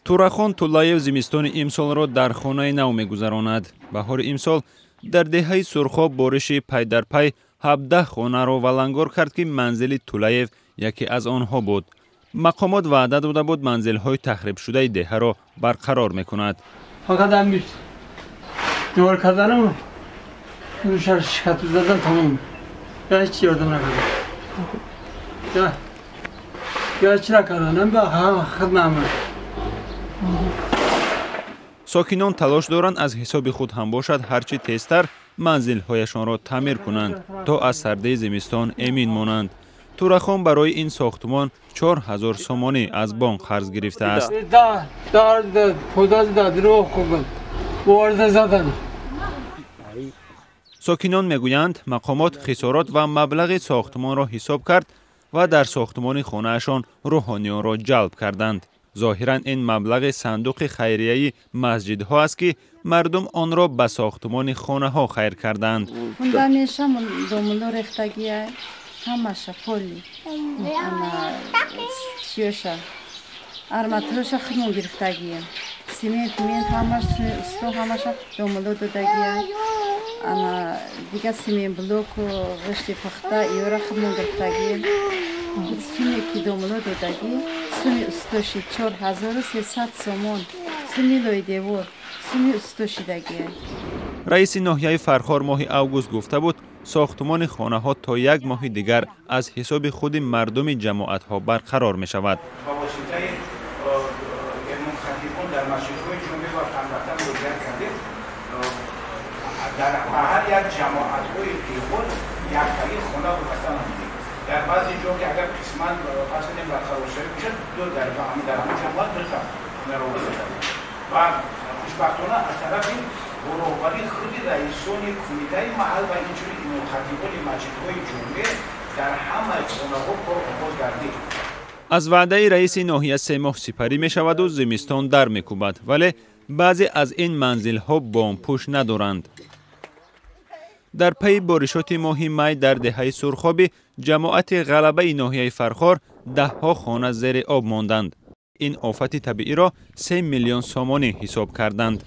تورخان طلایف زمستان امسال را در خانه نو می‌گذراند. بهار امسال در دهه سرخاب بارش پی در پی 17 خانه را ولنگار کرد که منزل طلایف یکی از آنها بود. مقامات وعده داده بود منزل‌های تخریب شده دهه را برقرار می‌کند. فقط امروز دور کردنم روشار شکایت دادن تمام. هیچ یادم نکرد. یا چرا کردنم با خدمت. ساکنان تلاش دارند از حساب خود هم باشد هرچی تیزتر منزل‌هایشان را تعمیر کنند تا از سردی زمستان امین مانند. تورخان برای این ساختمان 4000 سومانی از بانک قرض گرفته است. ساکنان میگویند مقامات خسارات و مبلغ ساختمان را حساب کرد و در ساختمان خانه‌شان روحانیان را جلب کردند. ظاهراً این مبلغ صندوق خیریه مسجدها است که مردم آن را به ساختمان خانه ها خیر کردند. همش پولی انا شیوشا ارماتروش خمون گرفتگیه سیمنت همش استو همش دوملو دادگیه انا دیگه سیمنت بلوک و رشته پخته ایورا خمون گرفتگیه سیمنت کی دوملو دادگی سیمنت استوشی 4300 سومون سیمنت لوی دیوار سیمنت استوشی دگیه. رئیس ناحیه فرخار ماه اوگوست گفته بود ساختمان خانه ها تا یک ماه دیگر از حساب خود مردم جماعت ها برقرار می شود. با واسطه منخرطیبون در مسجدهای جمعه و هموطن روزگار کردیم در هر یک جماعت های دیگر یک خیلی خانه رو بستن همید. در بعضی جا که اگر قسمت فصل برقرار شده میشه دو در همون جماعت بخواه خانه رو بستن. و خوشبختانه از طرف برابری خود رئیسان کمیته محل و اینجوری خطیبان مسجدهای جمعه در همه خانه‌ها کار آغاز گردید. از وعده رئیس ناحیه 3 ماه سپری می شود و زمستان در می کوبد، ولی بعضی از این منزل ها بامپوش ندارند. در پی بارشات ماه می در دهه سرخابی جماعت غلبه ناحیه فرخار 10 ها خانه زیر آب ماندند. این آفت طبیعی را 3 میلیون سومانی حساب کردند.